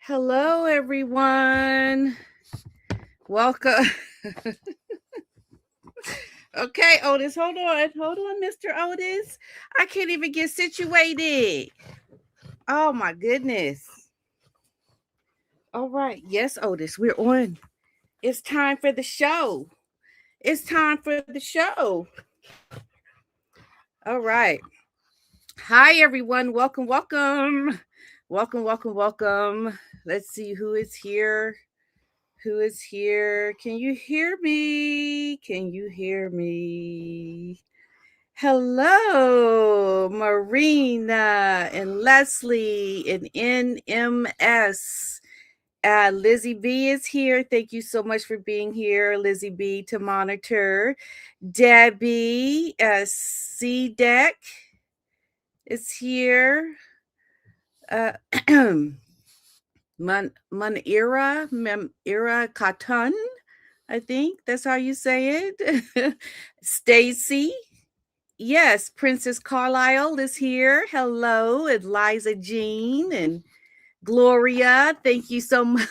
Hello, everyone. Welcome. Okay, Otis, hold on, Mr. Otis. I can't even get situated. Oh, my goodness. All right. Yes, Otis, we're on. It's time for the show. It's time for the show. All right. Hi, everyone. Welcome. Welcome. Let's see who is here. Who is here? Can you hear me? Can you hear me? Hello, Marina and Leslie and NMS. Lizzie B is here. Thank you so much for being here, Lizzie B, to monitor. Debbie, C Deck is here. Manira Katan, I think that's how you say it. Stacy. Yes, Princess Carlisle is here. Hello, Eliza Jean and Gloria. Thank you so much.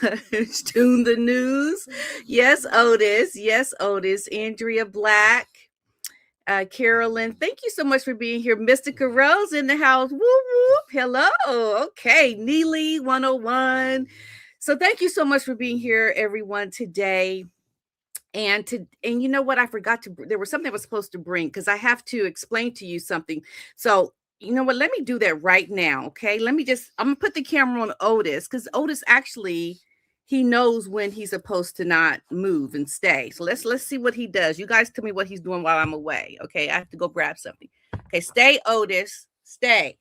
Tune the news. Yes, Otis. Andrea Black. Carolyn, thank you so much for being here. Mystica Rose in the house. Whoop, whoop. Hello. Okay. Neely 101. So thank you so much for being here, everyone, today. And you know what? I forgot there was something I was supposed to bring because I have to explain to you something. So you know what? Let me do that right now. Okay. I'm gonna put the camera on Otis because Otis actually he knows when he's supposed to not move and stay. So let's see what he does. You guys tell me what he's doing while I'm away. Okay. I have to go grab something. Okay, stay, Otis. Stay.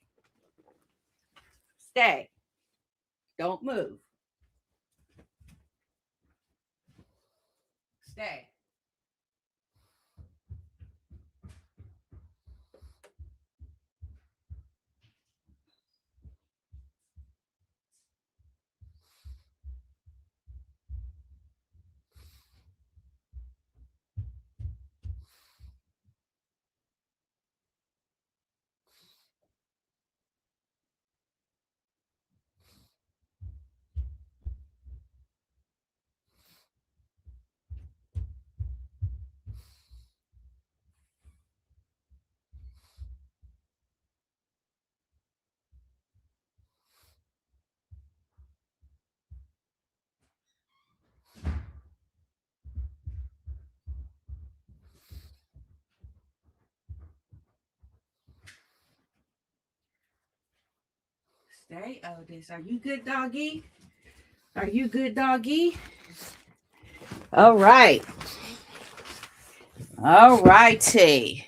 Don't move. Stay. Stay, Otis. Are you good, doggy? Are you good, doggy? All right. All righty.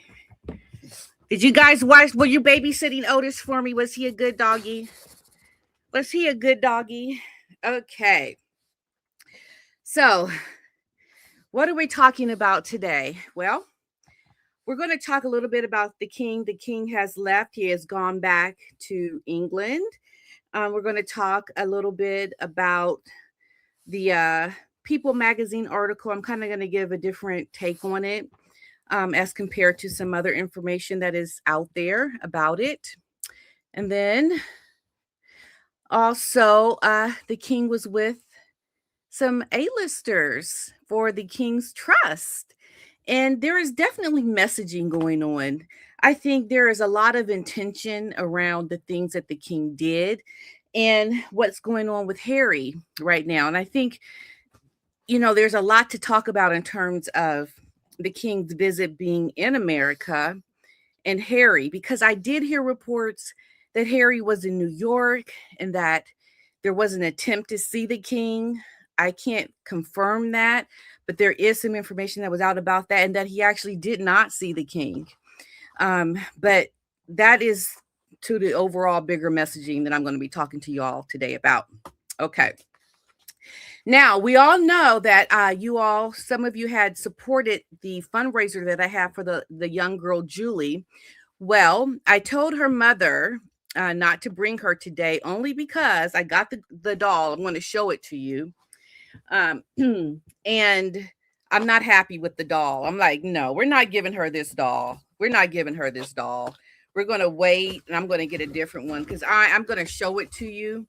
Did you guys watch? Were you babysitting Otis for me? Was he a good doggy? Okay. So, what are we talking about today? Well, we're going to talk a little bit about the king. The king has left. He has gone back to England. We're going to talk a little bit about the People magazine article. I'm kind of going to give a different take on it as compared to some other information that is out there about it. And then also, the king was with some A-listers for the King's Trust. And there is definitely messaging going on. I think there is a lot of intention around the things that the king did and what's going on with Harry right now. And I think, there's a lot to talk about in terms of the king's visit being in America and Harry, because I did hear reports that Harry was in New York and that there was an attempt to see the king. I can't confirm that, but there is some information that was out about that and that he actually did not see the king. But that is to the overall bigger messaging that I'm going to be talking to you all today about. Okay. Now, we all know that some of you had supported the fundraiser that I have for the young girl, Julie. Well, I told her mother not to bring her today only because I got the doll. I'm going to show it to you. And I'm not happy with the doll. I'm like, no, we're not giving her this doll. We're going to wait and I'm going to get a different one because I'm going to show it to you.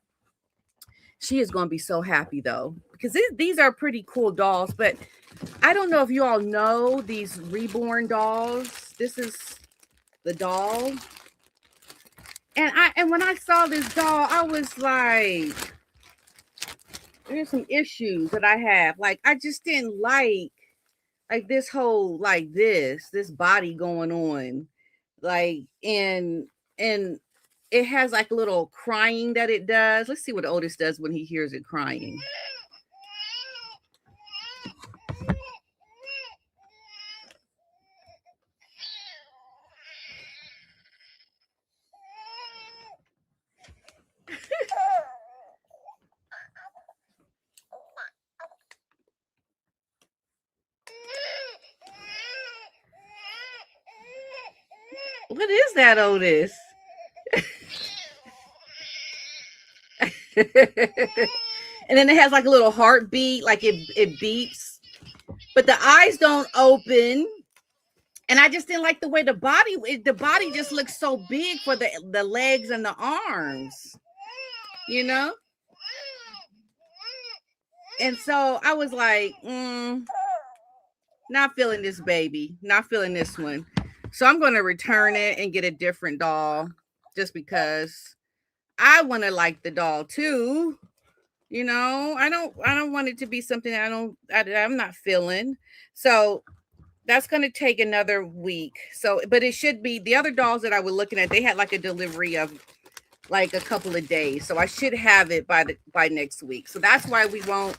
She is going to be so happy though, because these are pretty cool dolls. But I don't know if you all know these reborn dolls. This is the doll. And when I saw this doll, I was like, there's some issues that I have. Like, I just didn't like this whole, like this body going on. Like, and it has like a little crying that it does. Let's see what Otis does when he hears it crying. What is that, Otis? And then it has like a little heartbeat, like it beats, but the eyes don't open. And I just didn't like the way the body just looks so big for the legs and the arms, you know? And so I was like, not feeling this baby, not feeling this one. So I'm going to return it and get a different doll, just because I want to like the doll too. You know, I don't want it to be something I'm not feeling. So that's going to take another week. So, but it should be, the other dolls that I was looking at, they had like a delivery of like a couple of days. So I should have it by next week. So that's why we won't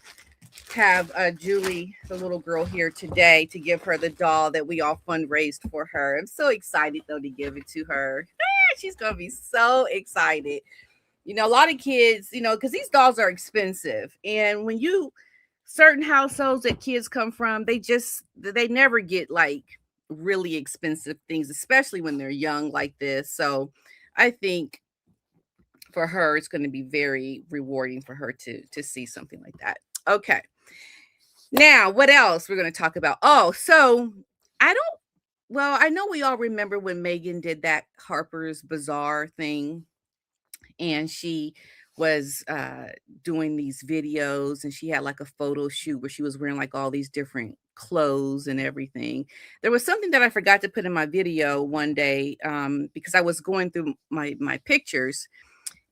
have Julie, the little girl, here today to give her the doll that we all fundraised for her. I'm so excited though to give it to her. She's going to be so excited. You know, a lot of kids, you know, because these dolls are expensive. And when certain households that kids come from, they never get like really expensive things, especially when they're young like this. So I think for her, it's going to be very rewarding for her to see something like that. Okay. Now, what else we're going to talk about? Oh, so I know we all remember when Megan did that Harper's Bazaar thing. And she was doing these videos, and she had like a photo shoot where she was wearing like all these different clothes and everything. There was something that I forgot to put in my video one day because I was going through my pictures,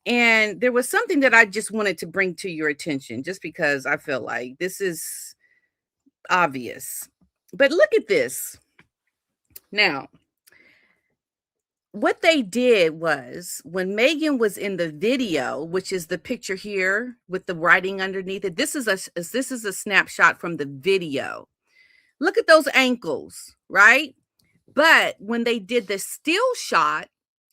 and there was something that I just wanted to bring to your attention, just because I feel like this is obvious. But look at this. Now, what they did was, when Megan was in the video, which is the picture here with the writing underneath it, this is a snapshot from the video. Look at those ankles, right? But when they did the still shot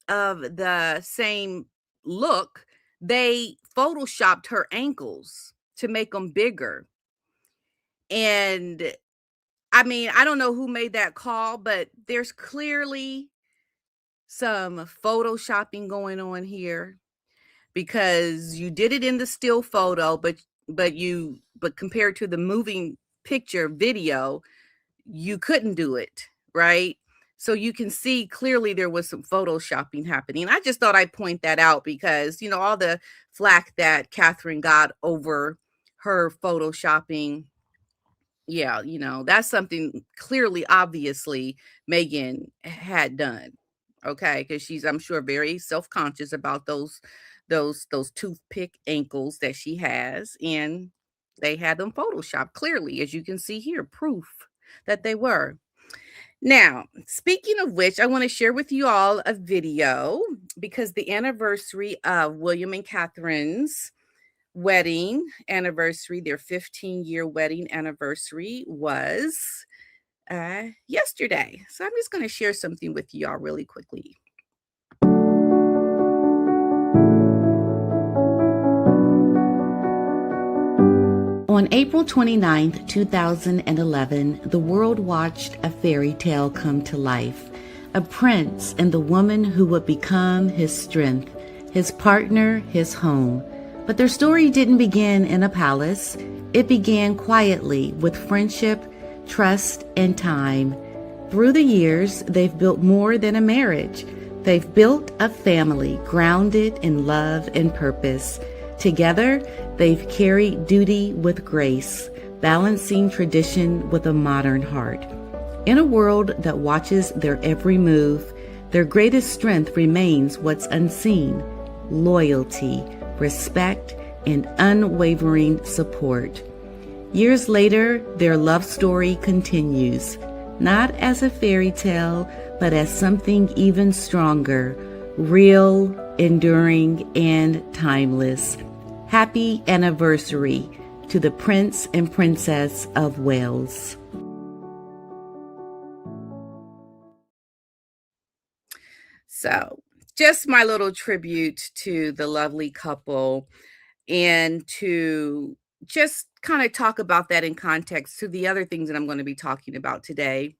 of the same look, they photoshopped her ankles to make them bigger. And I mean, I don't know who made that call, but there's clearly some photoshopping going on here, because you did it in the still photo, but compared to the moving picture video, you couldn't do it, right? So you can see clearly there was some photoshopping happening. I just thought I'd point that out because, you know, all the flack that Catherine got over her photoshopping. Yeah, you know, that's something clearly, obviously, Megan had done. Okay, because she's, I'm sure, very self-conscious about those toothpick ankles that she has, and they had them photoshopped clearly, as you can see here, proof that they were. Now, speaking of which, I want to share with you all a video, because the anniversary of William and Catherine's wedding anniversary, their 15-year wedding anniversary, was yesterday. So I'm just going to share something with y'all really quickly. On April 29th, 2011, the world watched a fairy tale come to life. A prince and the woman who would become his strength, his partner, his home. But their story didn't begin in a palace. It began quietly with friendship, trust, and time. Through the years, they've built more than a marriage. They've built a family grounded in love and purpose. Together, they've carried duty with grace, balancing tradition with a modern heart. In a world that watches their every move, their greatest strength remains what's unseen: loyalty, respect, and unwavering support. Years later, their love story continues, not as a fairy tale, but as something even stronger, real, enduring, and timeless. Happy anniversary to the Prince and Princess of Wales. So, just my little tribute to the lovely couple, and to just kind of talk about that in context to the other things that I'm going to be talking about today.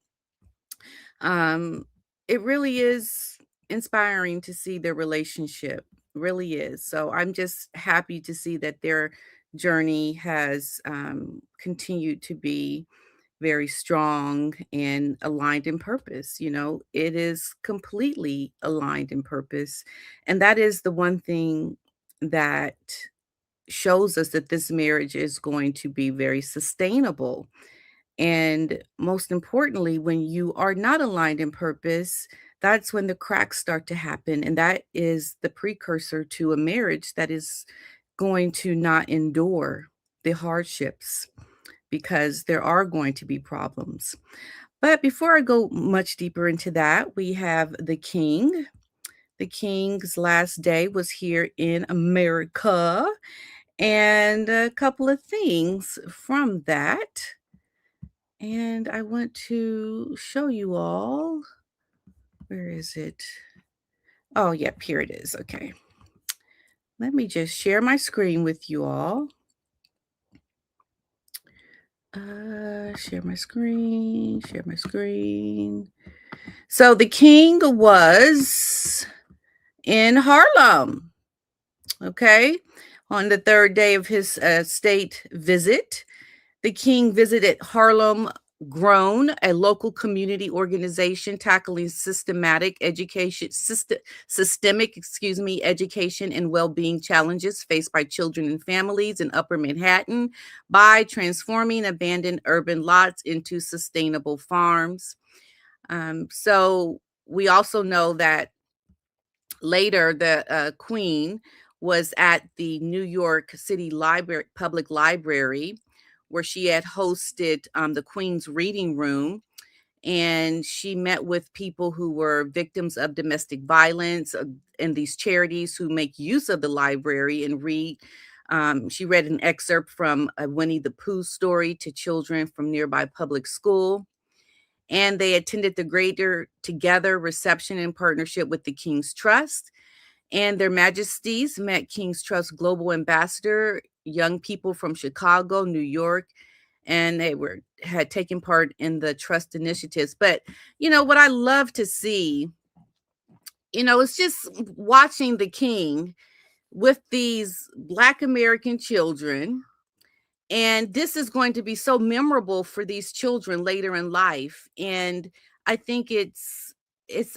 Um, it really is inspiring to see their relationship, really is. So I'm just happy to see that their journey has continued to be very strong and aligned in purpose. It is completely aligned in purpose. And that is the one thing that shows us that this marriage is going to be very sustainable. And most importantly, when you are not aligned in purpose, that's when the cracks start to happen. And that is the precursor to a marriage that is going to not endure the hardships, because there are going to be problems. But before I go much deeper into that, we have the king. The king's last day was here in America, and a couple of things from that. And I want to show you all. Where is it? Oh, yep, here it is. Okay. Let me just share my screen with you all. Share my screen, share my screen. So the king was in Harlem, okay, on the third day of his state visit. The king visited Harlem Grown, a local community organization tackling systemic, education and well-being challenges faced by children and families in Upper Manhattan by transforming abandoned urban lots into sustainable farms. So we also know that later the Queen was at the New York City Public Library, where she had hosted the Queen's Reading Room, and she met with people who were victims of domestic violence, and these charities who make use of the library and read. She read an excerpt from a Winnie the Pooh story to children from nearby public school. And they attended the Greater Together reception in partnership with the King's Trust. And their Majesties met King's Trust Global Ambassador, young people from Chicago, New York, and they had taken part in the trust initiatives. But what I love to see, it's just watching the king with these Black American children. And this is going to be so memorable for these children later in life. And I think it's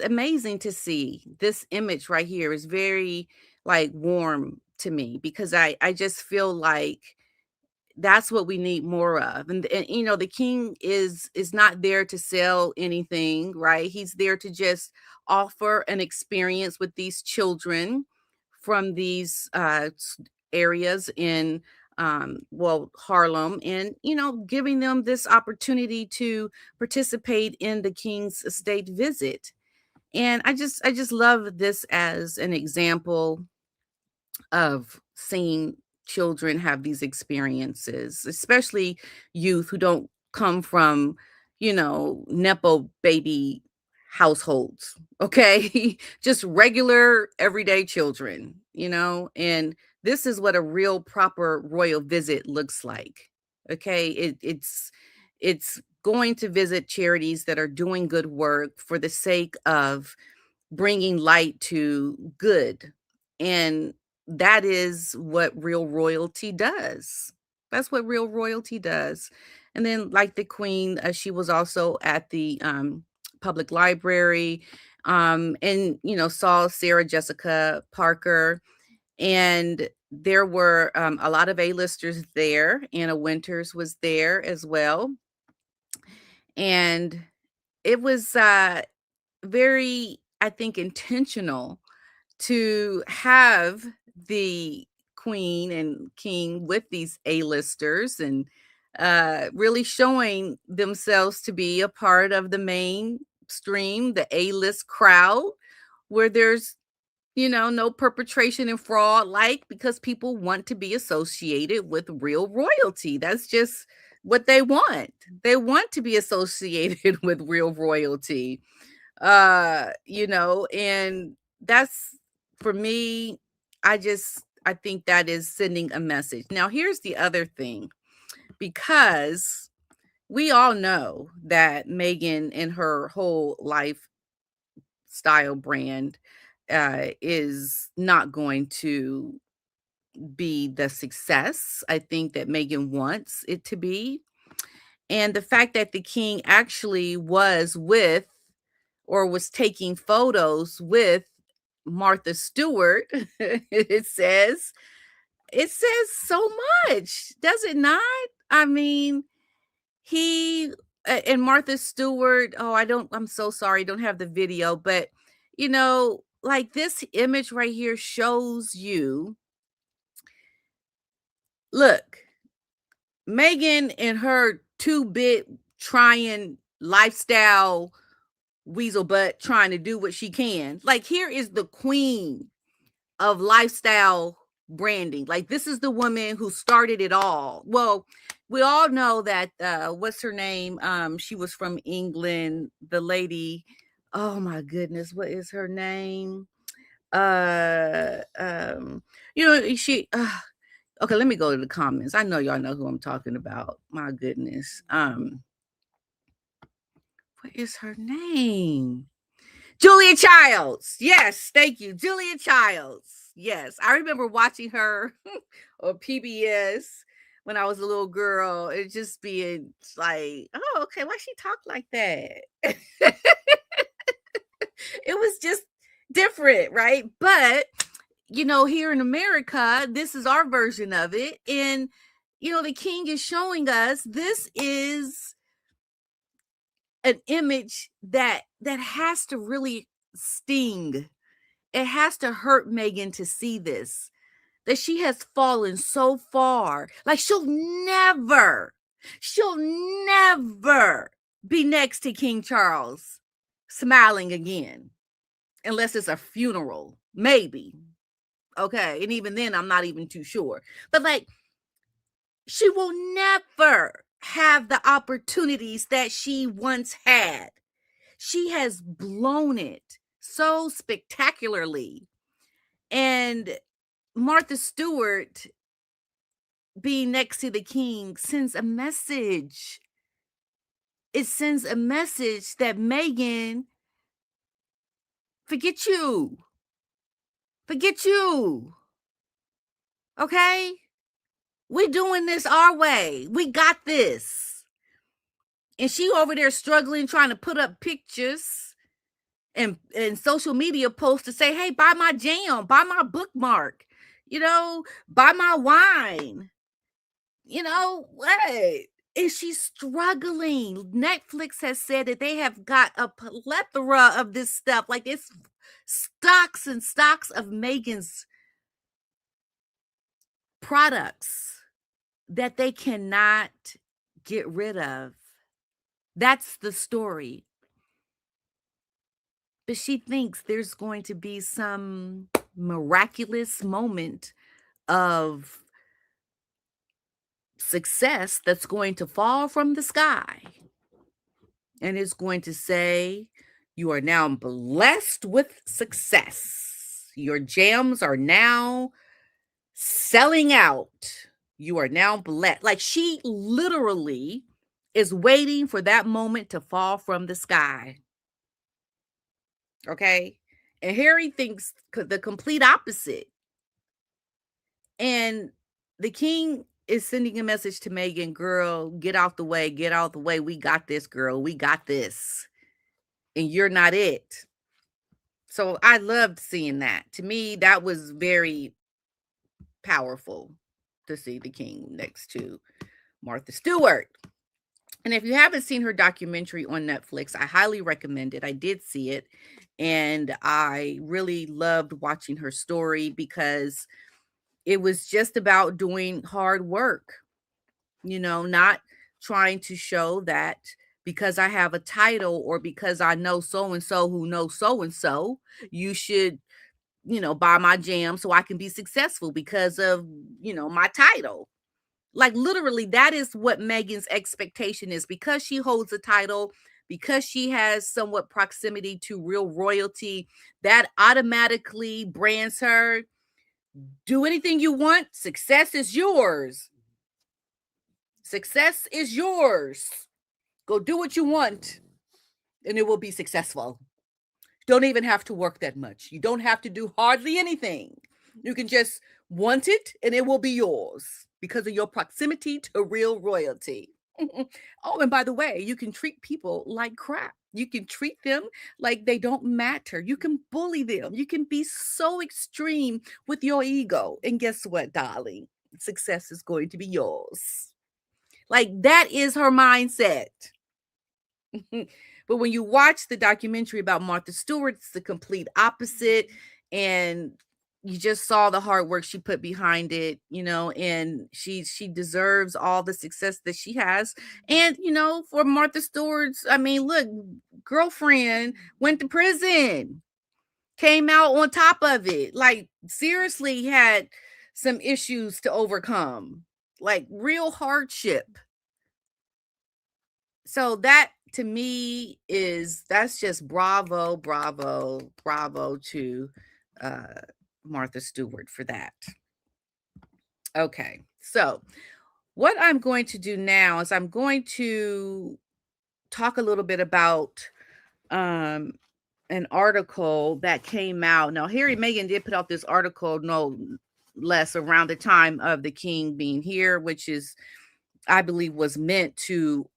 amazing to see this image right here is very like warm to me, because I just feel like that's what we need more of. And the king is not there to sell anything, right? He's there to just offer an experience with these children from these areas in Harlem, and giving them this opportunity to participate in the king's state visit. And I just love this as an example of seeing children have these experiences, especially youth who don't come from, Nepo baby households, okay? Just regular everyday children, and this is what a real proper royal visit looks like. Okay, it's going to visit charities that are doing good work for the sake of bringing light to good. And that is what real royalty does. That's what real royalty does. And then, like the Queen, she was also at the public library, and saw Sarah Jessica Parker, And there were a lot of A-listers there. Anna Winters was there as well. And it was very, I think, intentional to have the queen and king with these A-listers and really showing themselves to be a part of the mainstream, the A-list crowd, where there's, no perpetration and fraud, like, because people want to be associated with real royalty. That's just what they want. They want to be associated with real royalty. And that's, for me, I think that is sending a message. Now, here's the other thing, because we all know that Meghan and her whole lifestyle brand is not going to be the success I think that Meghan wants it to be. And the fact that the king actually was with, or was taking photos with, Martha Stewart, it says so much, does it not? I mean, he and Martha Stewart, oh, I'm so sorry, I don't have the video, but like, this image right here shows you, look, Meghan and her two-bit trying lifestyle weasel butt trying to do what she can. Like, here is the queen of lifestyle branding. Like, this is the woman who started it all. Well, we all know that what's her name? She was from England, the lady. Oh my goodness, what is her name? She okay, let me go to the comments. I know y'all know who I'm talking about. My goodness. What is her name? Julia Childs. Yes, thank you. Julia Childs. Yes, I remember watching her on PBS when I was a little girl. It just being like, oh, okay, why she talk like that? It was just different, right? But here in America, this is our version of it. And the king is showing us this is an image that has to really sting. It has to hurt Meghan to see this, that she has fallen so far. Like, she'll never be next to King Charles smiling again, unless it's a funeral, maybe. Okay. And even then, I'm not even too sure. But like, she will never have the opportunities that she once had. She has blown it so spectacularly. And Martha Stewart being next to the king sends a message. It sends a message that Meghan, forget you. Forget you. Okay? We're doing this our way. We got this. And she over there struggling, trying to put up pictures and social media posts to say, hey, buy my jam, buy my bookmark, buy my wine. What? And she's struggling. Netflix has said that they have got a plethora of this stuff. Like, it's stocks and stocks of Meghan's products that they cannot get rid of. That's the story. But she thinks there's going to be some miraculous moment of success that's going to fall from the sky. And it's going to say, you are now blessed with success. Your jams are now selling out. You are now blessed. Like, she literally is waiting for that moment to fall from the sky. Okay? And Harry thinks the complete opposite. And the king is sending a message to Meghan, girl, get out the way, get out the way. We got this, girl. We got this. And you're not it. So I loved seeing that. To me, that was very powerful to see the king next to Martha Stewart. And if you haven't seen her documentary on Netflix, I highly recommend it. I did see it, and I really loved watching her story because it was just about doing hard work, not trying to show that because I have a title or because I know so and so who knows so and so, you should, buy my jam so I can be successful because of, my title. Like literally, that is what Megan's expectation is, because she holds a title, because she has somewhat proximity to real royalty, that automatically brands her. Do anything you want, success is yours. Success is yours. Go do what you want, and it will be successful. Don't even have to work that much. You don't have to do hardly anything. You can just want it, and it will be yours because of your proximity to real royalty. Oh, and by the way, you can treat people like crap. You can treat them like they don't matter. You can bully them. You can be so extreme with your ego. And guess what, darling? Success is going to be yours. Like, that is her mindset. But when you watch the documentary about Martha Stewart, it's the complete opposite. And you just saw the hard work she put behind it, and she deserves all the success that she has. And, for Martha Stewart's, I mean, look, girlfriend went to prison, came out on top of it. Like, seriously had some issues to overcome, like real hardship. So that to me that's just bravo to Martha Stewart for that. Okay, so what I'm going to do now is I'm going to talk a little bit about an article that came out. Now, Harry and Meghan did put out this article no less around the time of the king being here, which is, I believe, was meant to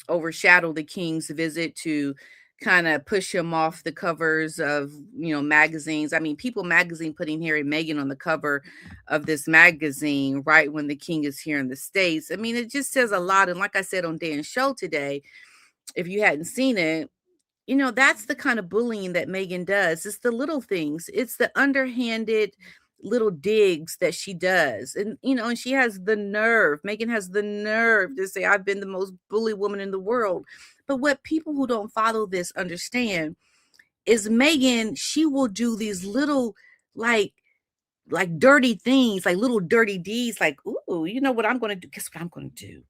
overshadow the king's visit, to kind of push him off the covers of magazines. I mean, People magazine putting Harry and Meghan on the cover of this magazine right when the king is here in the States. I mean, it just says a lot. And like I said on Dan's show today, if you hadn't seen it, that's the kind of bullying that Meghan does. It's the little things. It's the underhanded little digs that she does. And, and she has the nerve. Meghan has the nerve to say, I've been the most bullied woman in the world. But what people who don't follow this understand is Meghan, she will do these little, like dirty things, like little dirty deeds, like, ooh, you know what I'm going to do? Guess what I'm going to do?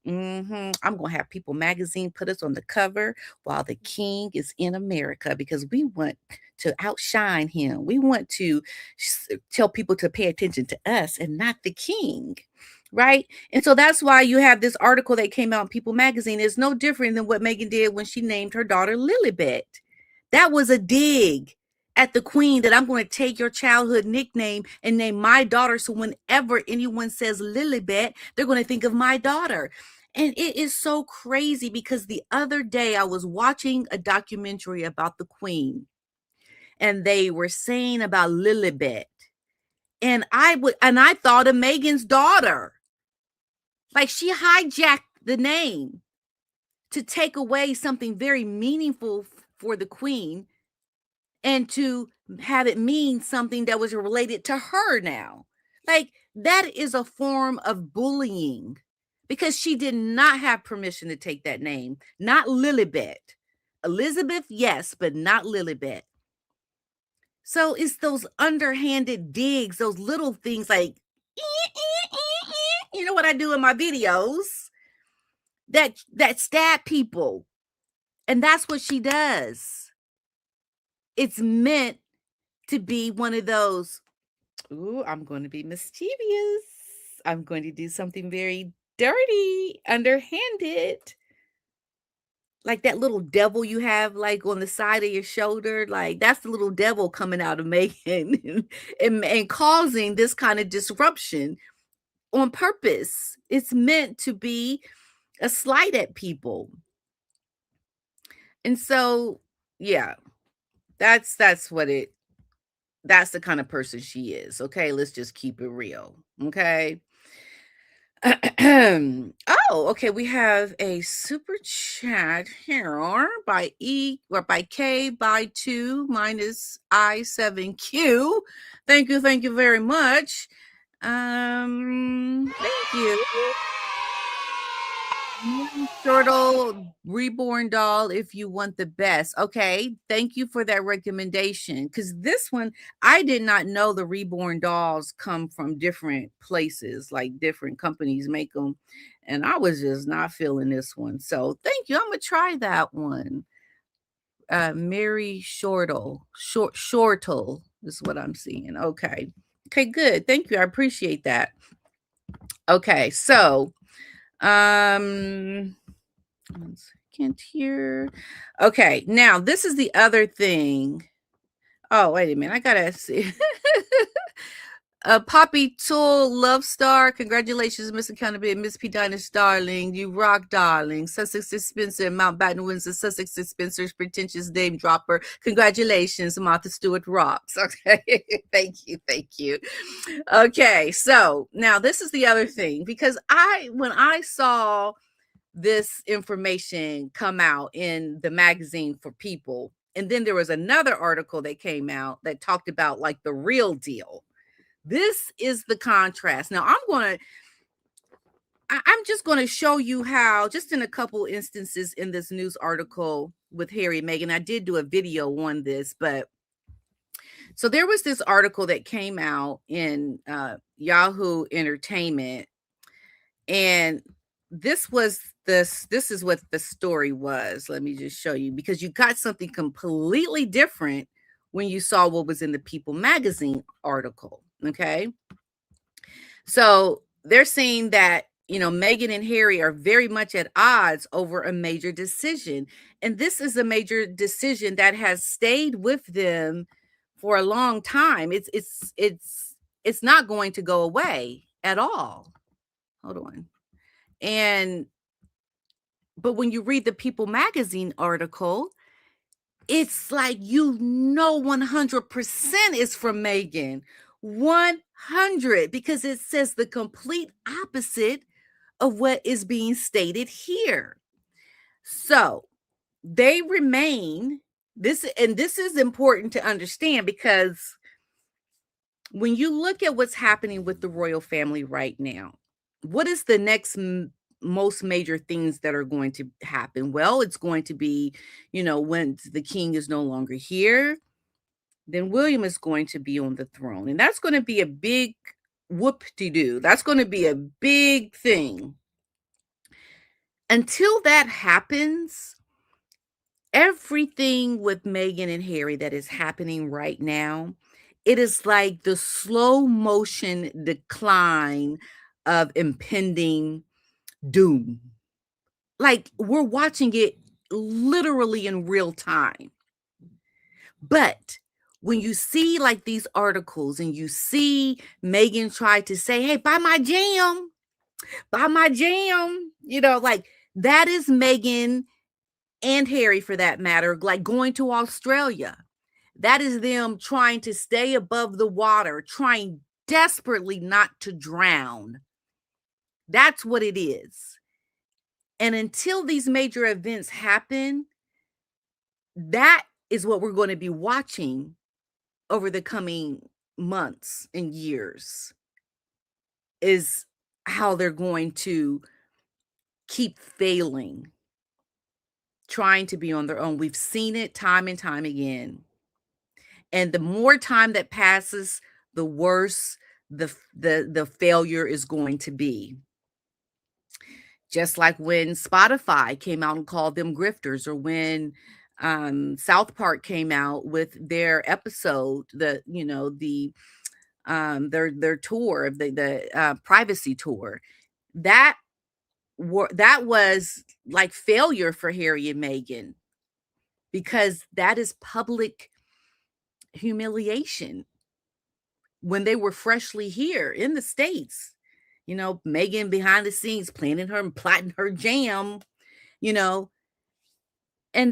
I'm going to have People magazine put us on the cover while the king is in America, because we want to outshine him. We want to tell people to pay attention to us and not the king. Right. And so that's why you have this article that came out in People magazine. It's no different than what Meghan did when she named her daughter Lilibet. That was a dig at the queen, that I'm going to take your childhood nickname and name my daughter, so whenever anyone says Lilibet, they're going to think of my daughter. And it is so crazy, because the other day I was watching a documentary about the queen, and they were saying about Lilibet, and I thought of Meghan's daughter. Like, she hijacked the name to take away something very meaningful for the queen, and to have it mean something that was related to her now. Like, that is a form of bullying, because she did not have permission to take that name. Not Lilibet. Elizabeth, yes, but not Lilibet. So it's those underhanded digs, those little things like, you know what I do in my videos, that stab people. And that's what she does. It's meant to be one of those, ooh, I'm going to be mischievous. I'm going to do something very dirty, underhanded. Like that little devil you have, like, on the side of your shoulder. Like, that's the little devil coming out of Meghan and causing this kind of disruption on purpose. It's meant to be a slight at people. And so, yeah, that's what it that's the kind of person she is. Okay, let's just keep it real. Okay. Oh, okay. We have a super chat here by by K by 2 minus I7Q. Thank you very much. Thank you. Turtle reborn doll if you want the best. Okay, thank you for that recommendation, because this one, I did not know the reborn dolls come from different places, like different companies make them, and I was just not feeling this one. So thank you. I'm gonna try that one. Mary Shortle is what I'm seeing. Okay. Okay, good. Thank you. I appreciate that. Okay, so 1 second here. Okay, now this is the other thing. Oh, wait a minute. I gotta see. Poppy Tool Love Star. Congratulations, Miss Accountability, Miss PDINA'S darling. You rock, darling. Sussex Dispenser, Mountbatten Windsor, Sussex Dispenser's pretentious name dropper. Congratulations, Martha Stewart rocks. Okay, thank you. Okay, so now this is the other thing, because when I saw this information come out in the magazine for People, and then there was another article that came out that talked about like the real deal. This is the contrast. Now I'm just going to show you how, just in a couple instances in this news article with Harry and Meghan. I did do a video on this, but so there was this article that came out in Yahoo Entertainment, and this is what the story was. Let me just show you, because you got something completely different when you saw what was in the People magazine article. Okay. So they're saying that, Meghan and Harry are very much at odds over a major decision. And this is a major decision that has stayed with them for a long time. It's not going to go away at all. Hold on. But when you read the People magazine article, it's like 100% is from Meghan. 100, because it says the complete opposite of what is being stated here. So they remain this, and this is important to understand, because when you look at what's happening with the royal family right now, what is the next most major things that are going to happen? Well, it's going to be, when the king is no longer here, then William is going to be on the throne. And that's going to be a big whoop-de-doo. That's going to be a big thing. Until that happens, everything with Meghan and Harry that is happening right now, it is like the slow motion decline of impending doom. Like, we're watching it literally in real time. But when you see like these articles and you see Meghan try to say, hey, buy my jam, like that is Meghan and Harry, for that matter, like going to Australia. That is them trying to stay above the water, trying desperately not to drown. That's what it is. And until these major events happen, that is what we're going to be watching over the coming months and years, is how they're going to keep failing, trying to be on their own. We've seen it time and time again. And the more time that passes, the worse the failure is going to be. Just like when Spotify came out and called them grifters, or when South Park came out with their episode, their tour, the privacy tour, that was like failure for Harry and Meghan, because that is public humiliation. When they were freshly here in the States, Meghan behind the scenes planning her and plotting her jam, and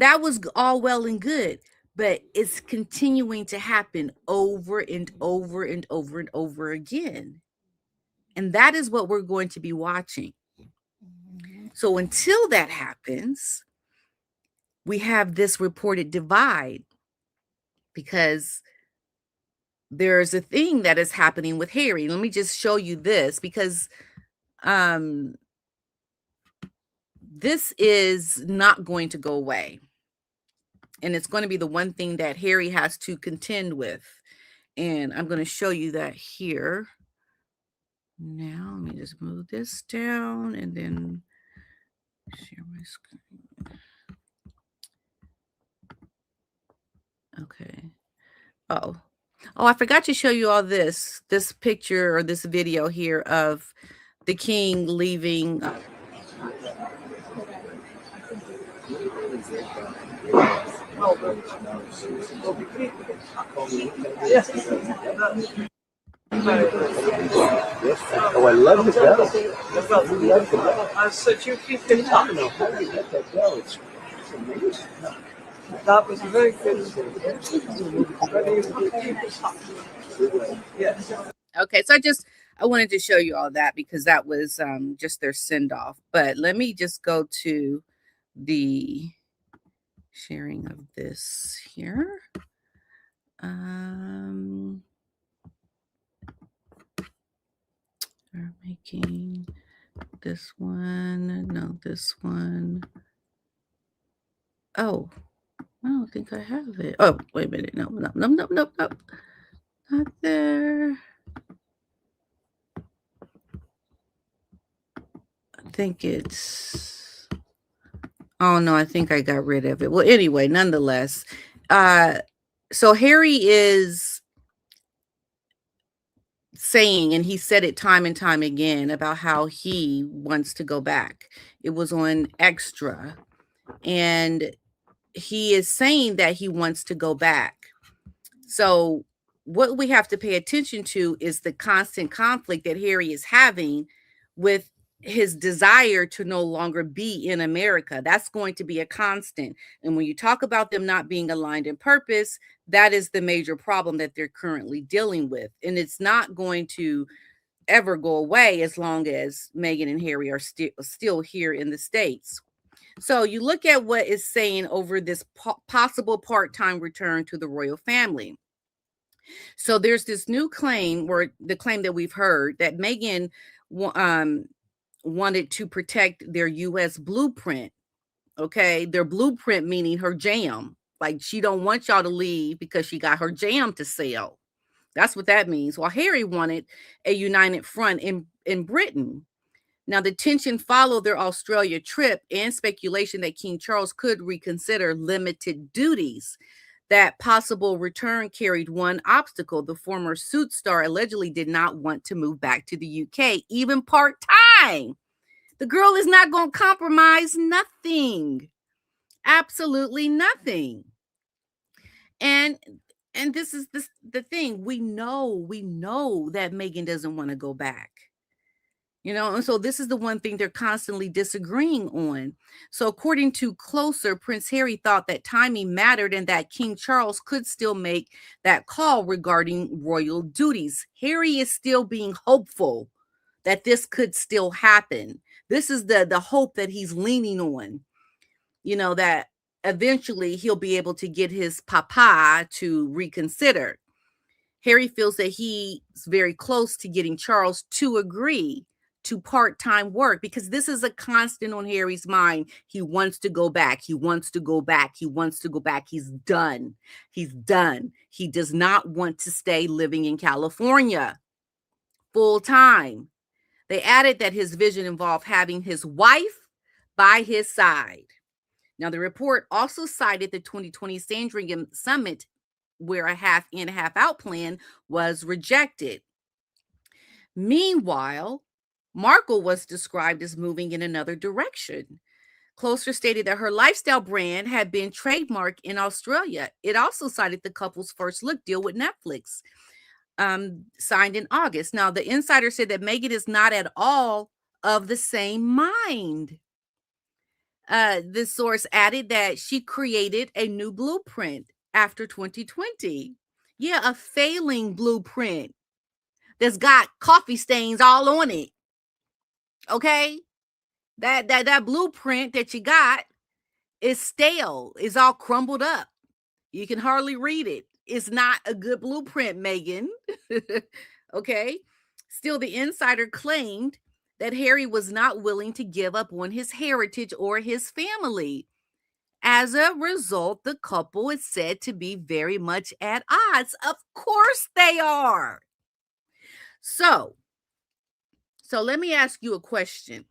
that was all well and good. but it's continuing to happen over and over and over and over again. And that is what we're going to be watching. So until that happens, we have this reported divide, because there's a thing that is happening with Harry. Let me just show you this, because this is not going to go away. And it's going to be the one thing that Harry has to contend with. And I'm going to show you that here. Now, let me just move this down and then share my screen. Okay. Oh, I forgot to show you all this picture or this video here of the king leaving. Oh, I love the bell. I said you keep it talking. How do you get that bell? It's amazing. That was very good. Yes. Okay, so I wanted to show you all that because that was just their send off. But let me just go to the sharing of this here. We're making this one. No, this one. Oh, I don't think I have it. Oh, wait a minute. No. Not there. I think it's... Oh, no, I think I got rid of it. Well, anyway, nonetheless. So Harry is saying, and he said it time and time again, about how he wants to go back. It was on Extra. And he is saying that he wants to go back. So what we have to pay attention to is the constant conflict that Harry is having with his desire to no longer be in America. That's going to be a constant. And when you talk about them not being aligned in purpose, that is the major problem that they're currently dealing with. And it's not going to ever go away as long as Meghan and Harry are still here in the States. So you look at what is saying over this possible part-time return to the royal family. So there's this new claim, or the claim that we've heard, that Meghan wanted to protect their U.S. blueprint. Okay, their blueprint meaning her jam. Like, she don't want y'all to leave because she got her jam to sell. That's what that means. While Harry wanted a united front in Britain. Now, the tension followed their Australia trip and speculation that King Charles could reconsider limited duties. That possible return carried one obstacle. The former Suits star allegedly did not want to move back to the UK, even part-time. The girl is not going to compromise nothing. Absolutely nothing. And this is the thing. We know that Meghan doesn't want to go back. And so this is the one thing they're constantly disagreeing on. So according to Closer, Prince Harry thought that timing mattered and that King Charles could still make that call regarding royal duties. Harry is still being hopeful that this could still happen. This is the hope that he's leaning on, that eventually he'll be able to get his papa to reconsider. Harry feels that he's very close to getting Charles to agree to part-time work, because this is a constant on Harry's mind. He wants to go back. He wants to go back. He wants to go back. He's done. He's done. He does not want to stay living in California full time. They added that his vision involved having his wife by his side. Now, the report also cited the 2020 Sandringham Summit, where a half in, half out plan was rejected. Meanwhile, Markle was described as moving in another direction. Closer stated that her lifestyle brand had been trademarked in Australia. It also cited the couple's first look deal with Netflix, signed in August. Now, the insider said that Meghan is not at all of the same mind. The source added that she created a new blueprint after 2020. Yeah, a failing blueprint that's got coffee stains all on it. Okay? That blueprint that you got is stale, is all crumbled up. You can hardly read it. It's not a good blueprint, Megan. Okay? Still, the insider claimed that Harry was not willing to give up on his heritage or his family. As a result, the couple is said to be very much at odds. Of course they are. So let me ask you a question.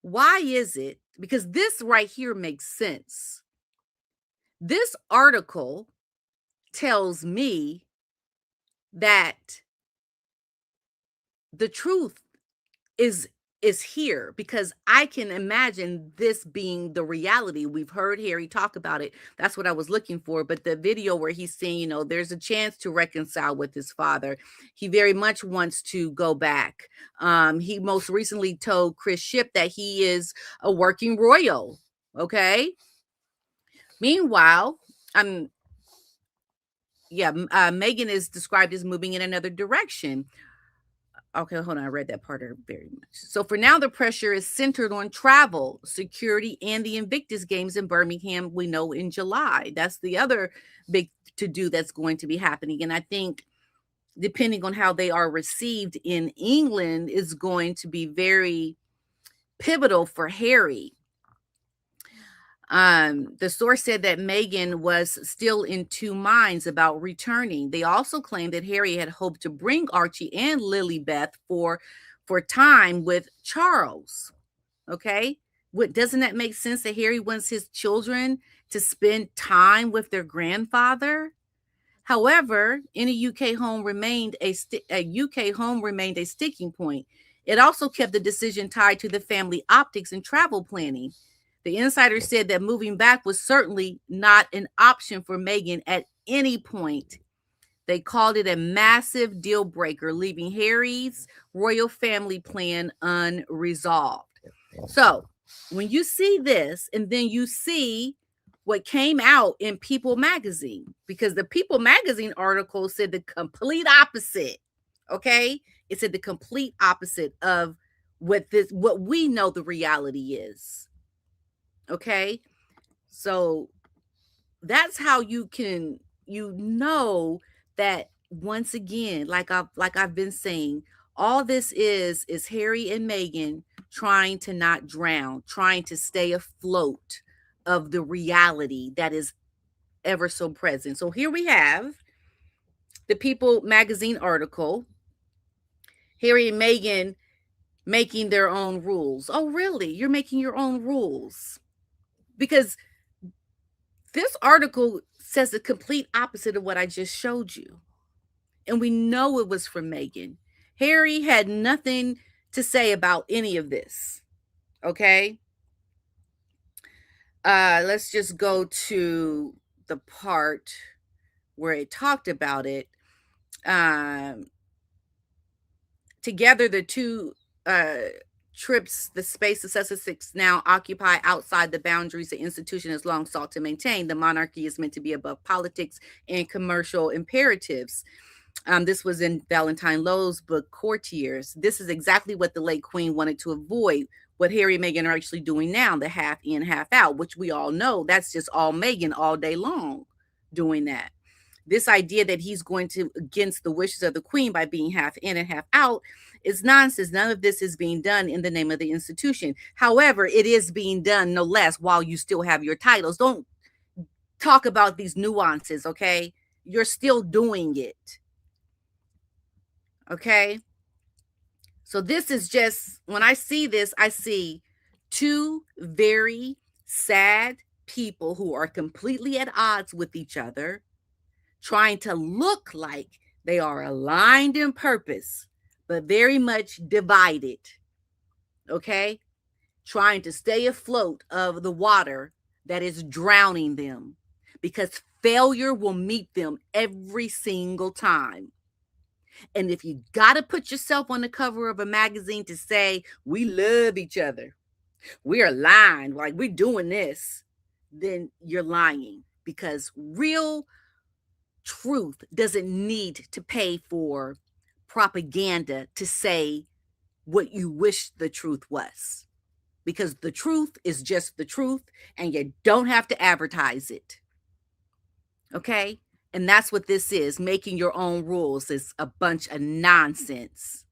Why is it? Because this right here makes sense. This article tells me that the truth is here, because I can imagine this being the reality. We've heard Harry talk about it. That's what I was looking for. But the video where he's saying, there's a chance to reconcile with his father. He very much wants to go back. He most recently told Chris Shipp that he is a working royal. Okay. Meanwhile, Meghan is described as moving in another direction. Okay, hold on. I read that part very much. So for now, the pressure is centered on travel, security, and the Invictus Games in Birmingham, we know, in July. That's the other big to-do that's going to be happening. And I think depending on how they are received in England is going to be very pivotal for Harry. The source said that Meghan was still in two minds about returning. They also claimed that Harry had hoped to bring Archie and Lilibeth for time with Charles. Okay. Doesn't that make sense that Harry wants his children to spend time with their grandfather? However, in a UK home remained a sticking point. It also kept the decision tied to the family optics and travel planning. The insider said that moving back was certainly not an option for Meghan at any point. They called it a massive deal breaker, leaving Harry's royal family plan unresolved. So when you see this, and then you see what came out in People magazine, because the People magazine article said the complete opposite. Okay. It said the complete opposite of what we know the reality is. Okay, so that's how you know that, once again, like I've been saying, all this is Harry and Meghan trying to not drown, trying to stay afloat of the reality that is ever so present. So here we have the People magazine article, Harry and Meghan making their own rules. Oh, really? You're making your own rules? Because this article says the complete opposite of what I just showed you. And we know it was from Meghan. Harry had nothing to say about any of this. Okay? Let's just go to the part where it talked about it. Together, the two trips the space the Sussex now occupy outside the boundaries the institution has long sought to maintain. The monarchy is meant to be above politics and commercial imperatives. This was in Valentine Lowe's book, Courtiers. This is exactly what the late Queen wanted to avoid. What Harry and Meghan are actually doing now, the half in, half out, which we all know that's just all Meghan all day long doing that. This idea that he's going to against the wishes of the Queen by being half in and half out is nonsense. None of this is being done in the name of the institution. However, it is being done no less while you still have your titles. Don't talk about these nuances, okay? You're still doing it. Okay? So this is just, when I see this, I see two very sad people who are completely at odds with each other, trying to look like they are aligned in purpose, but very much divided. Okay? Trying to stay afloat of the water that is drowning them, because failure will meet them every single time. And if you got to put yourself on the cover of a magazine to say, we love each other, we're aligned, like we're doing this, then you're lying, because real truth doesn't need to pay for propaganda to say what you wish the truth was, because the truth is just the truth and you don't have to advertise it. Okay? And that's what this is. Making your own rules is a bunch of nonsense.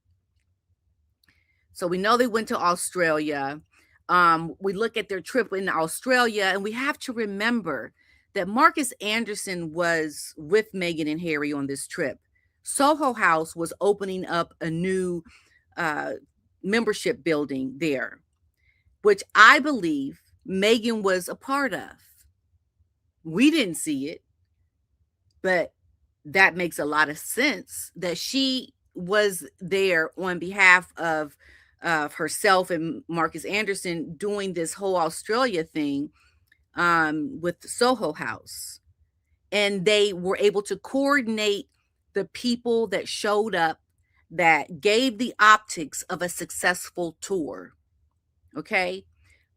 So we know they went to Australia. We look at their trip in Australia, and we have to remember that Marcus Anderson was with Meghan and Harry on this trip. Soho House was opening up a new membership building there, which I believe Meghan was a part of. We didn't see it, but that makes a lot of sense that she was there on behalf of herself and Marcus Anderson doing this whole Australia thing with Soho House. And they were able to coordinate the people that showed up that gave the optics of a successful tour. Okay.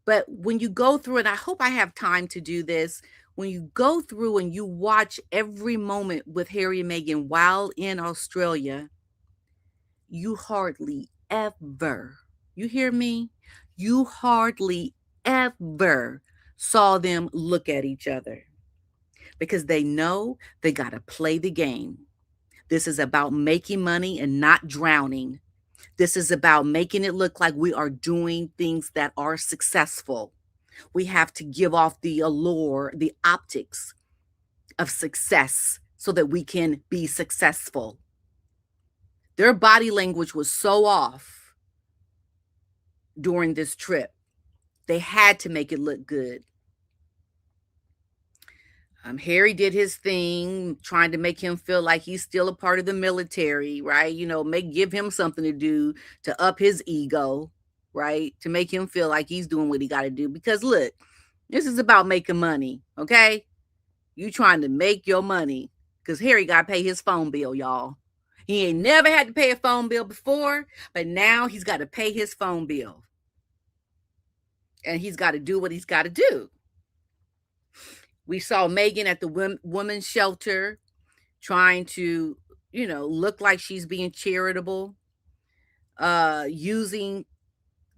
But when you go through, and I hope I have time to do this, when you go through and you watch every moment with Harry and Meghan while in Australia, you hardly ever, you hear me? You hardly ever saw them look at each other, because they know they got to play the game. This is about making money and not drowning. This is about making it look like we are doing things that are successful. We have to give off the allure, the optics of success so that we can be successful. Their body language was so off during this trip. They had to make it look good. Harry did his thing, trying to make him feel like he's still a part of the military, right? Give him something to do to up his ego, right? To make him feel like he's doing what he got to do. Because look, this is about making money, okay? You trying to make your money, because Harry got to pay his phone bill, y'all. He ain't never had to pay a phone bill before, but now he's got to pay his phone bill. And he's got to do what he's got to do. We saw Meghan at the women's shelter trying to, look like she's being charitable, using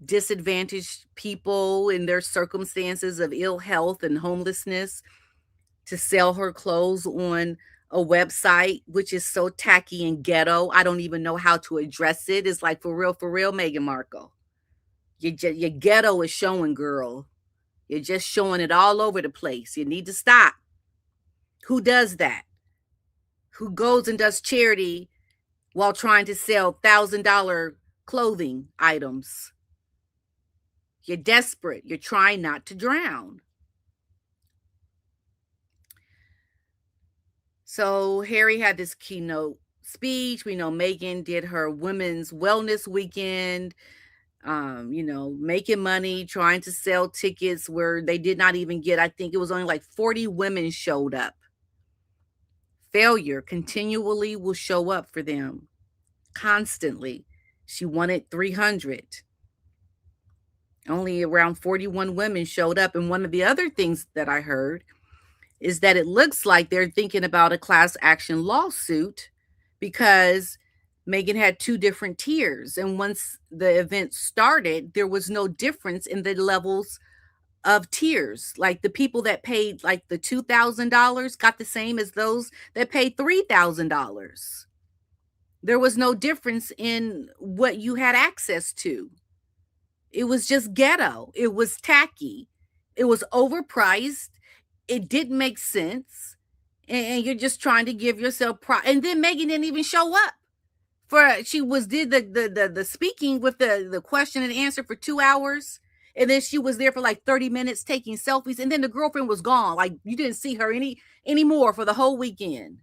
disadvantaged people in their circumstances of ill health and homelessness to sell her clothes on a website, which is so tacky and ghetto. I don't even know how to address it. It's like, for real, Meghan Markle. Your ghetto is showing, girl. You're just showing it all over the place. You need to stop. Who does that? Who goes and does charity while trying to sell $1,000 clothing items? You're desperate. You're trying not to drown. So Harry had this keynote speech. We know Meghan did her women's wellness weekend. Making money, trying to sell tickets where they did not even get, I think it was only like 40 women showed up. Failure continually will show up for them, constantly. She wanted 300. Only around 41 women showed up. And one of the other things that I heard is that it looks like they're thinking about a class action lawsuit, because Meghan had 2 different tiers. And once the event started, there was no difference in the levels of tiers. Like the people that paid like the $2,000 got the same as those that paid $3,000. There was no difference in what you had access to. It was just ghetto. It was tacky. It was overpriced. It didn't make sense. And you're just trying to give yourself and then Meghan didn't even show up. She did the speaking with the question and answer for 2 hours, and then she was there for like 30 minutes taking selfies, and then the girlfriend was gone. Like, you didn't see her anymore for the whole weekend,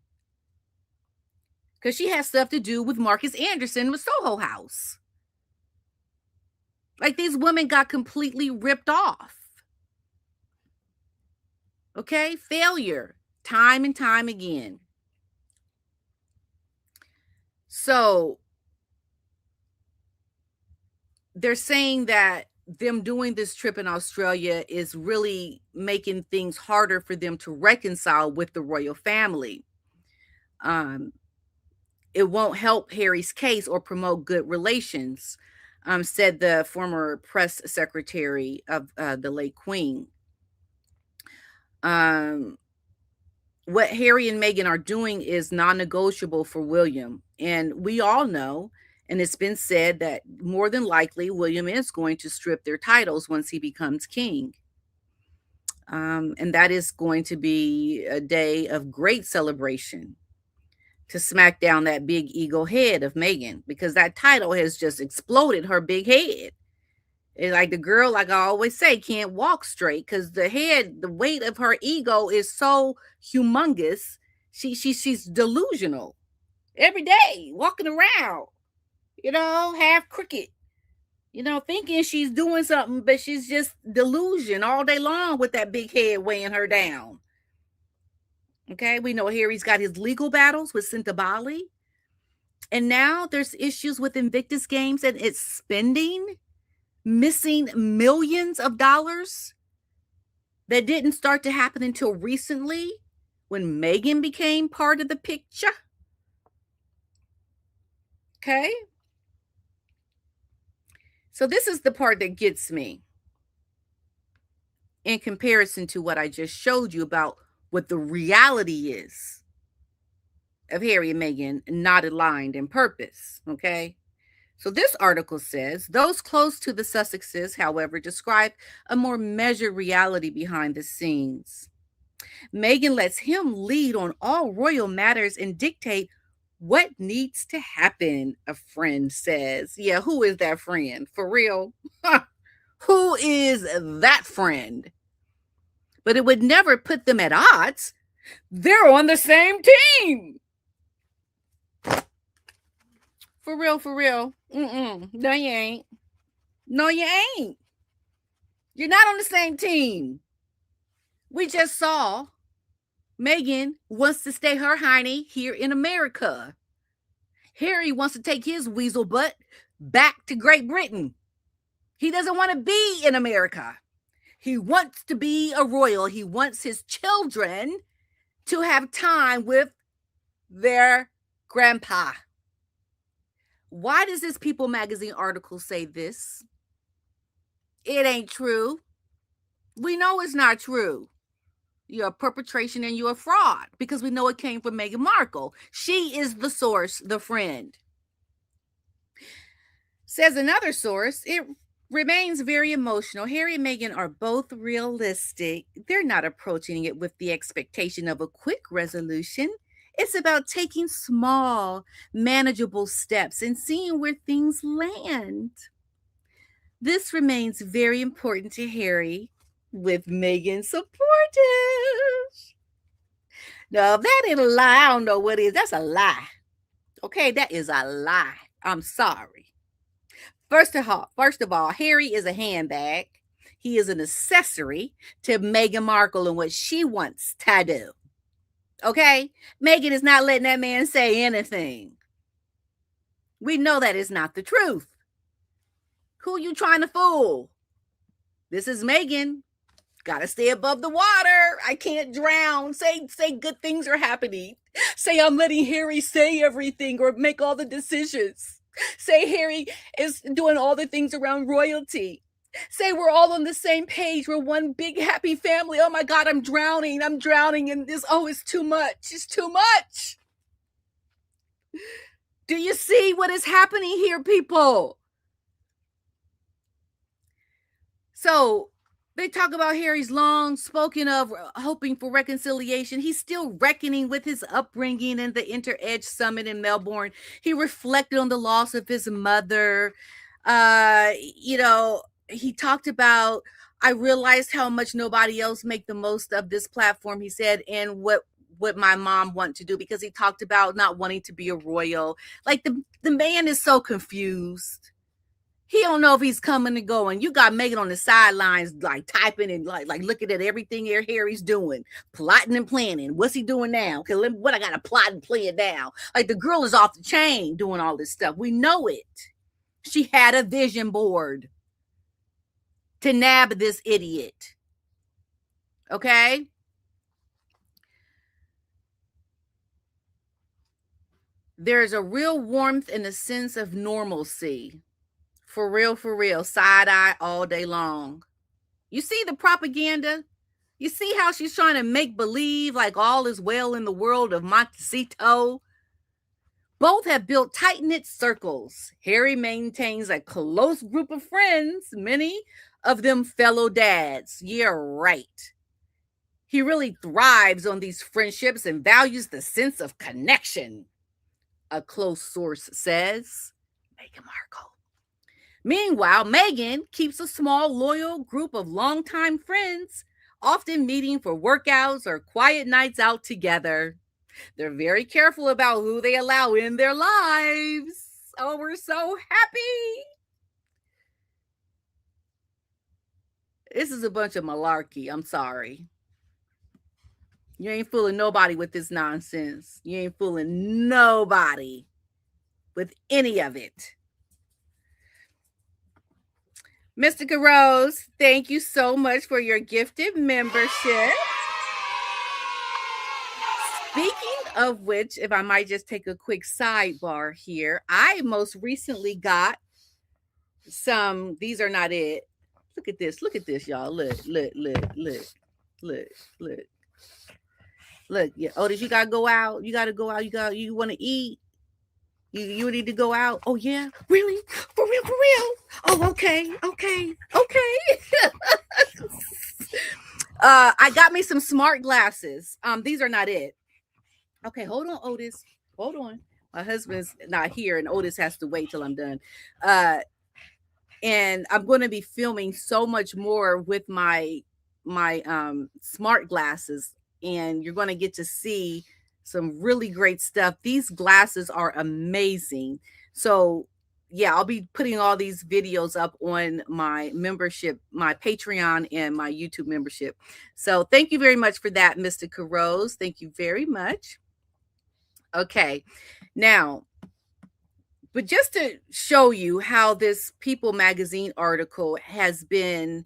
because she has stuff to do with Marcus Anderson with Soho House. Like, these women got completely ripped off. Okay, failure, time and time again. So they're saying that them doing this trip in Australia is really making things harder for them to reconcile with the royal family. Um, it won't help Harry's case or promote good relations, said the former press secretary of the late Queen. What Harry and Meghan are doing is non-negotiable for William. And we all know, and it's been said, that more than likely William is going to strip their titles once he becomes king. And that is going to be a day of great celebration to smack down that big ego head of Meghan, because that title has just exploded her big head. It's like the girl, like I always say, can't walk straight because the weight of her ego is so humongous. She's delusional every day, walking around, half crooked, thinking she's doing something, but she's just delusion all day long with that big head weighing her down. Okay, we know Harry's got his legal battles with Bali, and now there's issues with Invictus Games and its spending, missing millions of dollars that didn't start to happen until recently when Meghan became part of the picture. Okay, so this is the part that gets me in comparison to what I just showed you about what the reality is of Harry and Meghan not aligned in purpose. Okay, so this article says those close to the Sussexes, however, describe a more measured reality behind the scenes. Meghan lets him lead on all royal matters and dictate what needs to happen, a friend says. Yeah, who is that friend? For real? Who is that friend? But it would never put them at odds. They're on the same team. For real, for real. No, you ain't. No, you ain't. You're not on the same team. We just saw Meghan wants to stay her hiney here in America. Harry wants to take his weasel butt back to Great Britain. He doesn't want to be in America. He wants to be a royal. He wants his children to have time with their grandpa. Why does this People magazine article say this? It ain't true. We know it's not true. You're a perpetration and you're a fraud because we know it came from Meghan Markle. She is the source, the friend. Says another source, it remains very emotional. Harry and Meghan are both realistic. They're not approaching it with the expectation of a quick resolution. It's about taking small, manageable steps and seeing where things land. This remains very important to Harry, with Meghan supportive. Now, if that ain't a lie, I don't know what is. That's a lie. Okay, that is a lie. I'm sorry. First of all, Harry is a handbag. He is an accessory to Meghan Markle and what she wants to do. Okay? Meghan is not letting that man say anything. We know that is not the truth. Who are you trying to fool? This is Meghan. Gotta stay above the water. I can't drown. Say good things are happening. Say I'm letting Harry say everything or make all the decisions. Say Harry is doing all the things around royalty. Say we're all on the same page. We're one big happy family. Oh my God, I'm drowning. I'm drowning in this. Oh, it's too much. It's too much. Do you see what is happening here, people? So they talk about Harry's long spoken of hoping for reconciliation. He's still reckoning with his upbringing and the Inter-Edge Summit in Melbourne. He reflected on the loss of his mother. He talked about, I realized how much nobody else make the most of this platform, he said, and what my mom wanted to do, because he talked about not wanting to be a royal. Like the man is so confused. He don't know if he's coming and going. You got Meghan on the sidelines, like typing and like looking at everything Harry's doing, plotting and planning. What's he doing now? Okay, what I got to plot and plan now? Like the girl is off the chain doing all this stuff. We know it. She had a vision board. to nab this idiot. Okay? There's a real warmth and a sense of normalcy. For real, side eye all day long. You see the propaganda? You see how she's trying to make believe like all is well in the world of Montecito? Both have built tight-knit circles. Harry maintains a close group of friends, many of them fellow dads. Yeah, right. He really thrives on these friendships and values the sense of connection, a close source says. Meghan Markle. Meanwhile, Meghan keeps a small, loyal group of longtime friends, often meeting for workouts or quiet nights out together. They're very careful about who they allow in their lives. Oh, we're so happy. This is a bunch of malarkey. I'm sorry. You ain't fooling nobody with this nonsense. You ain't fooling nobody with any of it. Mystica Rose, thank you so much for your gifted membership. Speaking of which, if I might just take a quick sidebar here, I most recently got some, these are not it. Look at this, y'all. Look. Look, yeah, Otis, you gotta go out. You want to eat. You need to go out. Oh yeah, really? For real? Oh, okay. I got me some smart glasses. These are not it. Okay, hold on, Otis. Hold on. My husband's not here, and Otis has to wait till I'm done. And I'm going to be filming so much more with my smart glasses, and you're going to get to see some really great stuff. These glasses are amazing. So yeah, I'll be putting all these videos up on my membership, my Patreon and my YouTube membership. So thank you very much for that, Mystica Rose. Thank you very much. Okay, now, but just to show you how this People magazine article has been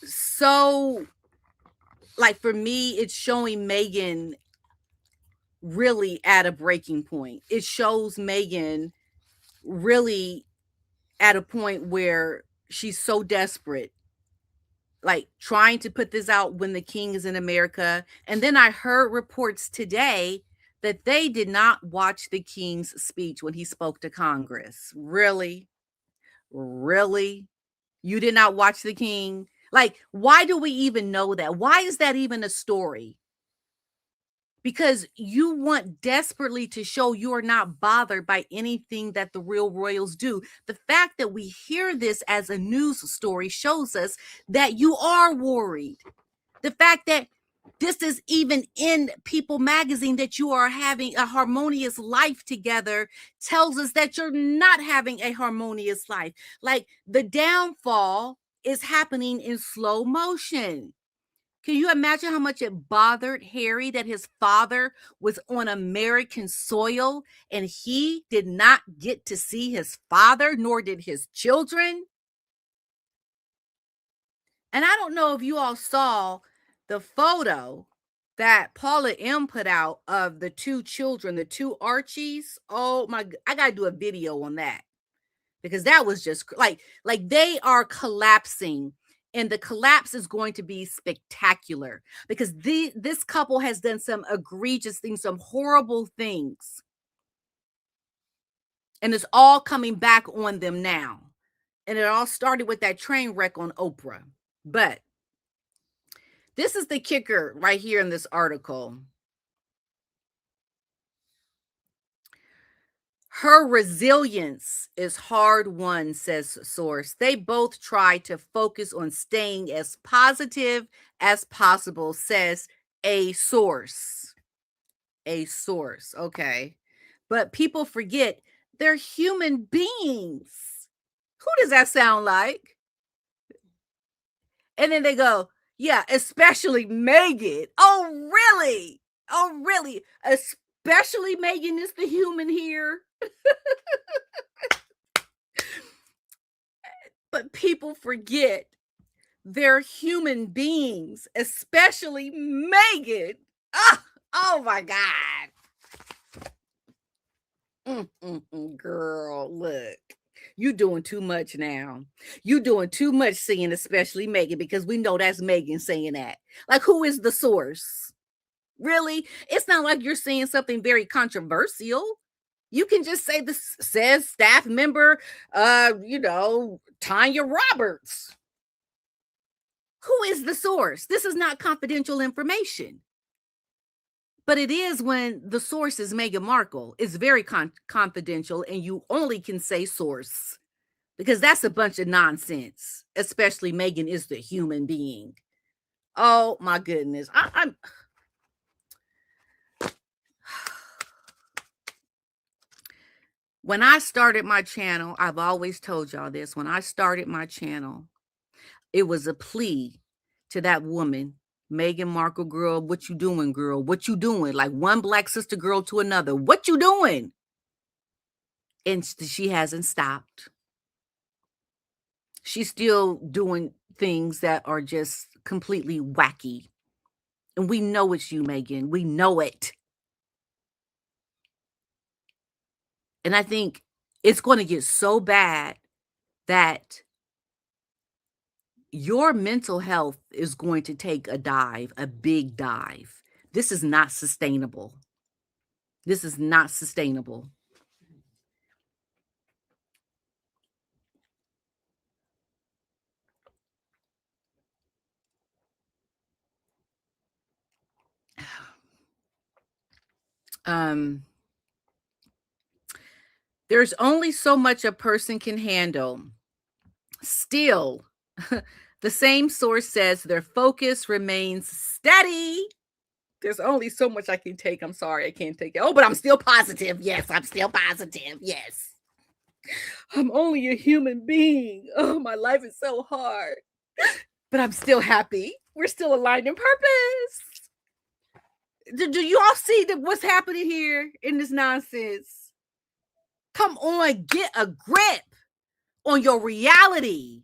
so, like, for me, it's showing Meghan really at a breaking point. It shows Meghan really at a point where she's so desperate, like trying to put this out when the king is in America. And then I heard reports today that they did not watch the king's speech when he spoke to Congress. Really? You did not watch the king? Like, why do we even know that? Why is that even a story? Because you want desperately to show you are not bothered by anything that the real royals do. The fact that we hear this as a news story shows us that you are worried. The fact that this is even in People magazine, that you are having a harmonious life together, tells us that you're not having a harmonious life. Like, the downfall is happening in slow motion. Can you imagine how much it bothered Harry that his father was on American soil and he did not get to see his father, nor did his children? And I don't know if you all saw the photo that Paula M put out of the two children, the two Archies. Oh my, I got to do a video on that, because that was just like they are collapsing. And the collapse is going to be spectacular, because this couple has done some egregious things, some horrible things. And it's all coming back on them now. And it all started with that train wreck on Oprah. But this is the kicker right here in this article. Her resilience is hard won, says source. They both try to focus on staying as positive as possible, says a source. A source, okay. But people forget they're human beings. Who does that sound like? And then they go, yeah, especially Meghan. Oh, really? Oh, really? Especially Meghan is the human here. But people forget they're human beings, especially Megan. Oh my God. Girl, look. You doing too much now. You doing too much saying, especially Megan, because we know that's Megan saying that. Like, who is the source? Really? It's not like you're saying something very controversial. You can just say this says staff member, Tanya Roberts. Who is the source? This is not confidential information. But it is when the source is Meghan Markle. It's very confidential, and you only can say source because that's a bunch of nonsense, especially Meghan is the human being. Oh, my goodness. I'm When I started my channel, I've always told y'all this. When I started my channel, it was a plea to that woman, Meghan Markle, girl, what you doing, girl? What you doing? Like one black sister girl to another. What you doing? And she hasn't stopped. She's still doing things that are just completely wacky. And we know it's you, Meghan. We know it. And I think it's going to get so bad that your mental health is going to take a dive, a big dive. This is not sustainable. This is not sustainable. There's only so much a person can handle. Still, the same source says their focus remains steady. There's only so much I can take. I'm sorry, I can't take it. Oh, but I'm still positive. Yes, I'm still positive. Yes. I'm only a human being. Oh, my life is so hard. But I'm still happy. We're still aligned in purpose. Do you all see what's happening here in this nonsense? Come on, get a grip on your reality.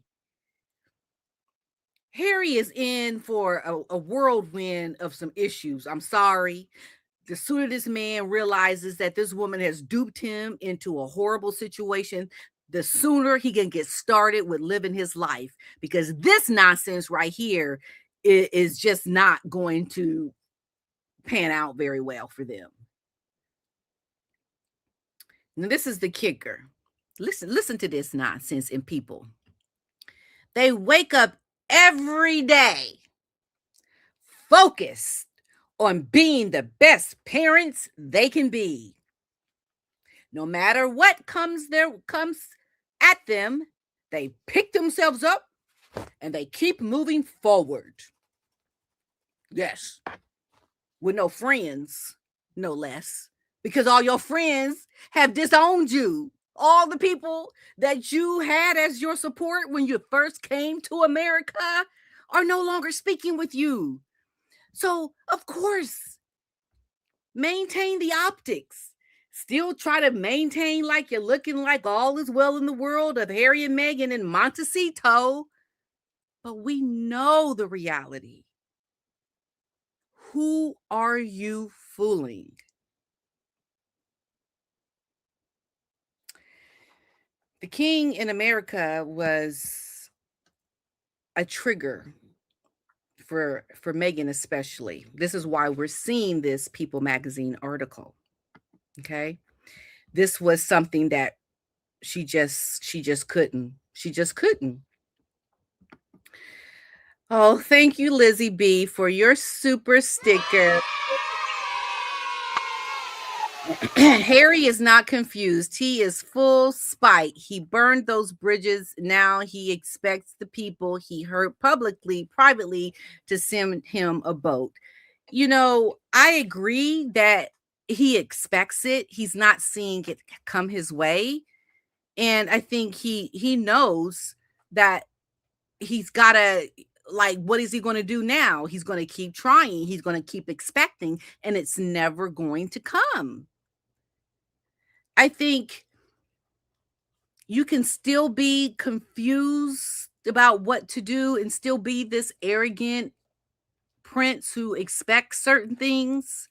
Harry is in for a whirlwind of some issues. I'm sorry. The sooner this man realizes that this woman has duped him into a horrible situation, the sooner he can get started with living his life, because this nonsense right here is just not going to pan out very well for them. Now, this is the kicker. Listen to this nonsense in people. They wake up every day focused on being the best parents they can be. No matter what comes at them, they pick themselves up and they keep moving forward. Yes. With no friends, no less. Because all your friends have disowned you. All the people that you had as your support when you first came to America are no longer speaking with you. So, of course, maintain the optics. Still try to maintain like you're looking like all is well in the world of Harry and Meghan and Montecito. But we know the reality. Who are you fooling? The king in America was a trigger for Meghan especially. This is why we're seeing this People magazine article. Okay? This was something that she just couldn't. She just couldn't. Oh, thank you, Lizzie B, for your super sticker. Harry is not confused. He is full spite. He burned those bridges. Now he expects the people he hurt publicly, privately, to send him a boat. You know, I agree that he expects it. He's not seeing it come his way. And I think he knows that he's got to, like, what is he going to do now? He's going to keep trying. He's going to keep expecting, and it's never going to come. I think you can still be confused about what to do and still be this arrogant prince who expects certain things.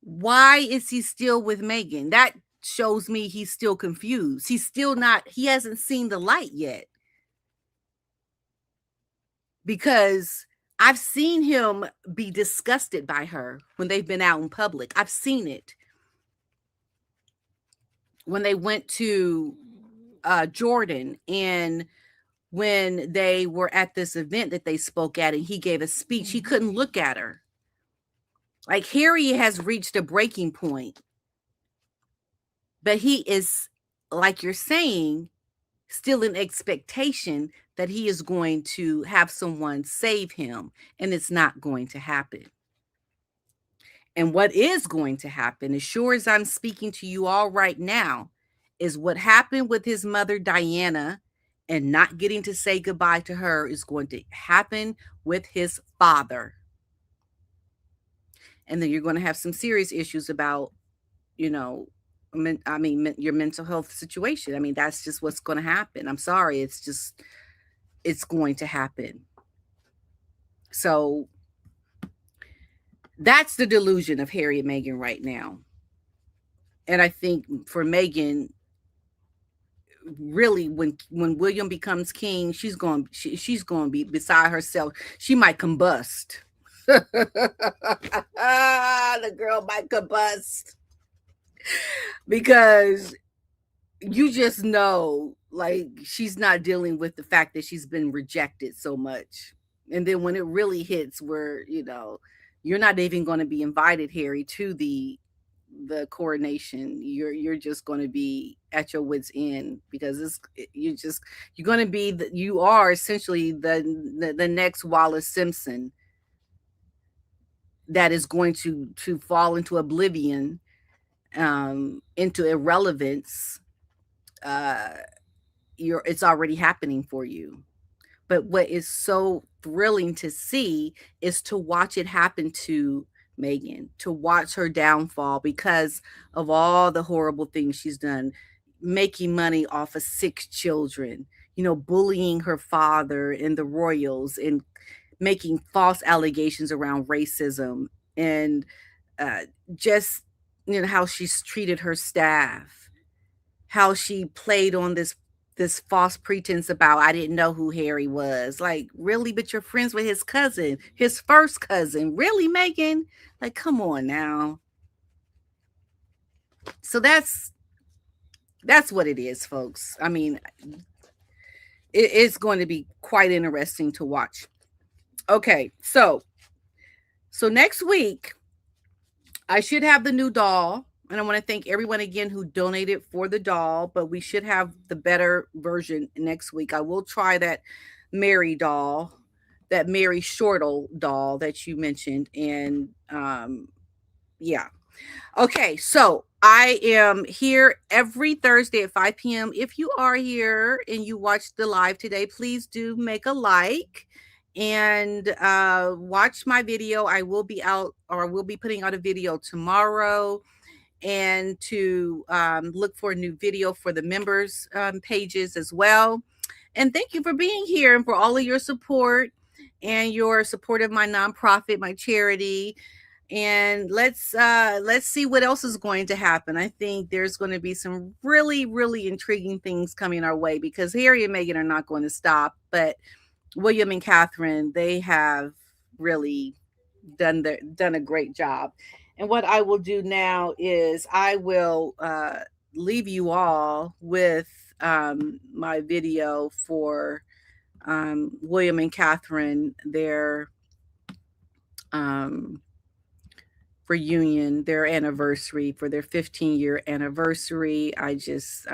Why is he still with Meghan? That shows me he's still confused. He hasn't seen the light yet. Because I've seen him be disgusted by her when they've been out in public. I've seen it. When they went to Jordan, and when they were at this event that they spoke at and he gave a speech, he couldn't look at her. Like, Harry has reached a breaking point. But he is, like you're saying, still in expectation that he is going to have someone save him, and it's not going to happen. And what is going to happen, as sure as I'm speaking to you all right now, is what happened with his mother, Diana, and not getting to say goodbye to her is going to happen with his father. And then you're going to have some serious issues about, your mental health situation. I mean, that's just what's going to happen. I'm sorry. It's going to happen. So that's the delusion of Harry and Meghan right now. And I think for Meghan, really, when William becomes king, she's going to be beside herself. She might combust. The girl might combust. Because you just know, like, she's not dealing with the fact that she's been rejected so much. And then when it really hits where, you're not even going to be invited, Harry, to the coronation, you're just going to be at your wit's end, because you are essentially the next Wallace Simpson that is going to fall into oblivion, into irrelevance. It's already happening for you. But what is so thrilling to see is to watch it happen to Meghan, to watch her downfall because of all the horrible things she's done, making money off of 6 children, bullying her father and the royals, and making false allegations around racism, and just how she's treated her staff, how she played on this false pretense about, I didn't know who Harry was. Like, really? But you're friends with his cousin, his first cousin. Really, Meghan? Like, come on now. So that's what it is, folks. I mean, it's going to be quite interesting to watch. Okay, so next week, I should have the new doll. And I want to thank everyone again who donated for the doll, but we should have the better version next week. I will try that Mary doll, that Mary Shortle doll that you mentioned. And yeah. Okay, so I am here every Thursday at 5 p.m. If you are here and you watched the live today, please do make a like and watch my video. I will be putting out a video tomorrow, and to look for a new video for the members pages as well. And thank you for being here and for all of your support and your support of my nonprofit, my charity. And let's see what else is going to happen. I think there's going to be some really, really intriguing things coming our way, because Harry and Meghan are not going to stop. But William and Catherine, they have really done a great job. And what I will do now is I will leave you all with my video for William and Catherine, their reunion, their anniversary, for their 15-year anniversary. I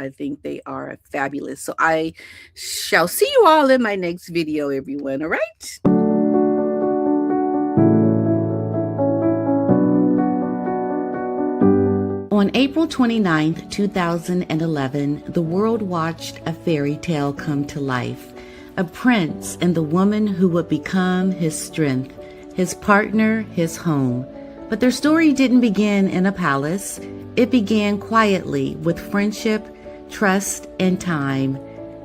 think they are fabulous. So I shall see you all in my next video, everyone. All right. On April 29th, 2011, the world watched a fairy tale come to life. A prince and the woman who would become his strength, his partner, his home. But their story didn't begin in a palace. It began quietly with friendship, trust, and time.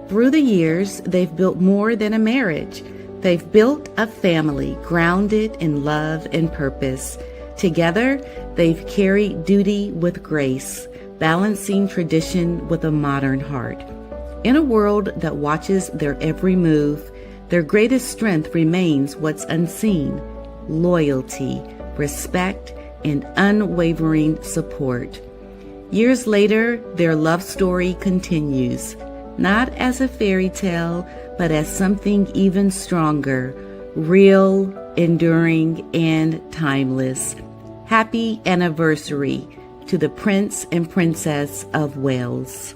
Through the years, they've built more than a marriage. They've built a family grounded in love and purpose. Together, they've carried duty with grace, balancing tradition with a modern heart. In a world that watches their every move, their greatest strength remains what's unseen: loyalty, respect, and unwavering support. Years later, their love story continues, not as a fairy tale, but as something even stronger, real, enduring, and timeless. Happy anniversary to the Prince and Princess of Wales.